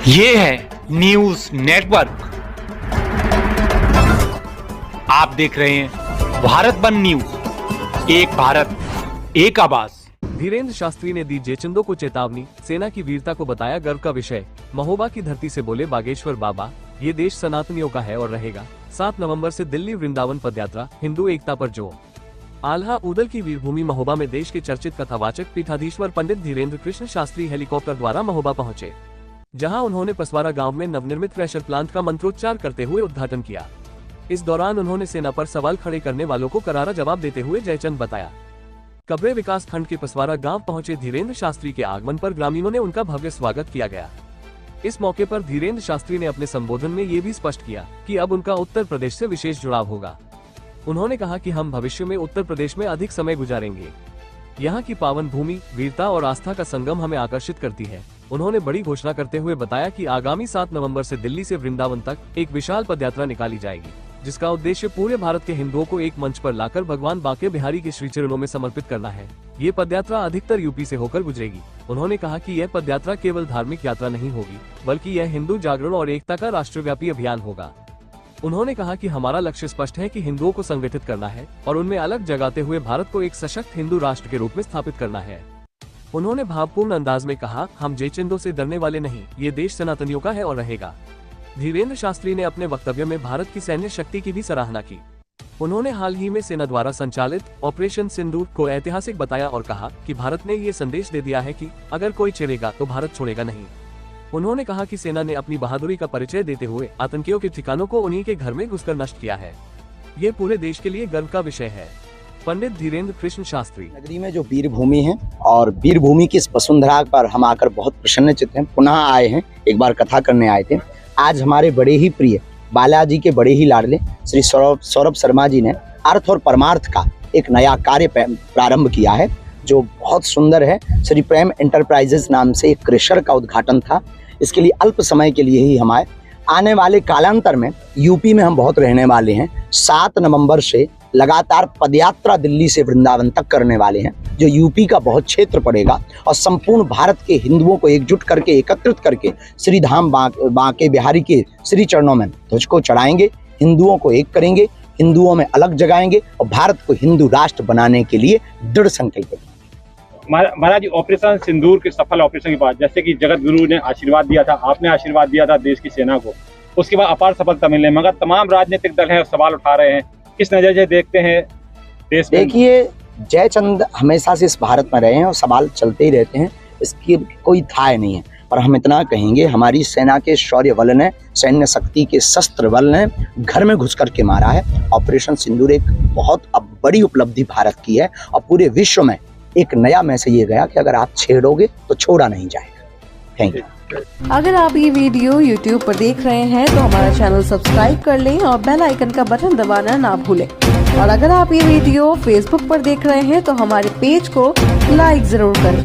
ये है news network. आप देख रहे हैं भारत वन न्यूज, एक भारत एक आवाज। धीरेन्द्र शास्त्री ने दी जयचंदों को चेतावनी, सेना की वीरता को बताया गर्व का विषय। महोबा की धरती से बोले बागेश्वर बाबा, ये देश सनातनियों का है और रहेगा। 7 नवंबर से दिल्ली वृंदावन पदयात्रा, हिंदू एकता पर जोर। आल्हा उदल की वीरभूमि महोबा में देश के चर्चित कथावाचक पीठाधीश्वर पंडित धीरेन्द्र कृष्ण शास्त्री हेलीकॉप्टर द्वारा महोबा पहुंचे, जहां उन्होंने पसवारा गांव में नवनिर्मित क्रशर प्लांट का मंत्रोच्चार करते हुए उद्घाटन किया। इस दौरान उन्होंने सेना पर सवाल खड़े करने वालों को करारा जवाब देते हुए जयचंद बताया। कबरे विकास खंड के पसवारा गांव पहुंचे धीरेन्द्र शास्त्री के आगमन पर ग्रामीणों ने उनका भव्य स्वागत किया गया। इस मौके पर धीरेन्द्र शास्त्री ने अपने संबोधन में ये भी स्पष्ट किया कि अब उनका उत्तर प्रदेश से विशेष जुड़ाव होगा। उन्होंने कहा कि हम भविष्य में उत्तर प्रदेश में अधिक समय गुजारेंगे। यहाँ की पावन भूमि, वीरता और आस्था का संगम हमें आकर्षित करती है। उन्होंने बड़ी घोषणा करते हुए बताया कि आगामी 7 नवंबर से दिल्ली से वृंदावन तक एक विशाल पदयात्रा निकाली जाएगी, जिसका उद्देश्य पूरे भारत के हिंदुओं को एक मंच पर लाकर भगवान बांके बिहारी के श्री चरणों में समर्पित करना है। ये पदयात्रा अधिकतर यूपी से होकर गुजरेगी। उन्होंने कहा कि यह पदयात्रा केवल धार्मिक यात्रा नहीं होगी, बल्कि यह हिंदू जागरण और एकता का राष्ट्रव्यापी अभियान होगा। उन्होंने कहा कि हमारा लक्ष्य स्पष्ट है कि हिंदुओं को संगठित करना है और उनमें अलग जगाते हुए भारत को एक सशक्त हिंदू राष्ट्र के रूप में स्थापित करना है। उन्होंने भावपूर्ण अंदाज में कहा, हम जयचंदों से डरने वाले नहीं, ये देश सनातनियों का है और रहेगा। धीरेन्द्र शास्त्री ने अपने वक्तव्य में भारत की सैन्य शक्ति की भी सराहना की। उन्होंने हाल ही में सेना द्वारा संचालित ऑपरेशन सिंदूर को ऐतिहासिक बताया और कहा कि भारत ने ये संदेश दे दिया है कि अगर कोई चिढ़ेगा तो भारत छोड़ेगा नहीं। उन्होंने कहा कि सेना ने अपनी बहादुरी का परिचय देते हुए आतंकियों के ठिकानों को उन्हीं के घर में घुसकर नष्ट किया है। ये पूरे देश के लिए गर्व का विषय है। पंडित धीरेन्द्र कृष्ण शास्त्री नगरी में जो वीर भूमि है और वीर भूमि की इस वसुंधरा पर हम आकर बहुत प्रसन्नचित्त हैं। पुनः आए हैं, एक बार कथा करने आए थे। आज हमारे बड़े ही प्रिय बालाजी के बड़े ही लाडले श्री सौरभ शर्मा जी ने अर्थ और परमार्थ का एक नया कार्य प्रारंभ किया है, जो बहुत सुंदर है। श्री प्रेम एंटरप्राइजेस नाम से एक क्रशर का उद्घाटन था। इसके लिए अल्प समय के लिए ही हम आए। आने वाले कालांतर में यूपी में हम बहुत रहने वाले हैं। 7 नवंबर से लगातार पदयात्रा दिल्ली से वृंदावन तक करने वाले हैं, जो यूपी का बहुत क्षेत्र पड़ेगा और संपूर्ण भारत के हिंदुओं को एकजुट करके, एकत्रित करके श्री धाम बांके बिहारी के श्री चरणों में ध्वज को चढ़ाएंगे, हिंदुओं को एक करेंगे, हिंदुओं में अलग जगाएंगे और भारत को हिंदू राष्ट्र बनाने के लिए दृढ़ संकल्प है। महाराज, ऑपरेशन सिंदूर के सफल ऑपरेशन के बाद, जैसे कि जगत गुरु ने आशीर्वाद दिया था, आपने आशीर्वाद दिया था देश की सेना को, उसके बाद अपार सफलता मिलने, मगर तमाम राजनीतिक दल हैं सवाल उठा रहे हैं। किस नजर से देखते हैं देश में? देखिए, जयचंद हमेशा से इस भारत में रहे हैं और सवाल चलते ही रहते हैं, इसकी कोई थाह नहीं है। पर हम इतना कहेंगे, हमारी सेना के शौर्य बल ने, सैन्य शक्ति के शस्त्र बल ने घर में घुस करके मारा है। ऑपरेशन सिंदूर एक बहुत बड़ी उपलब्धि भारत की है और पूरे विश्व में एक नया मैसेज ये गया कि अगर आप छेड़ोगे तो छोड़ा नहीं जाएगा। Thank you. अगर आप ये वीडियो YouTube पर देख रहे हैं तो हमारा चैनल सब्सक्राइब कर लें और बेल आइकन का बटन दबाना ना भूलें। और अगर आप ये वीडियो Facebook पर देख रहे हैं तो हमारे पेज को लाइक जरूर करें।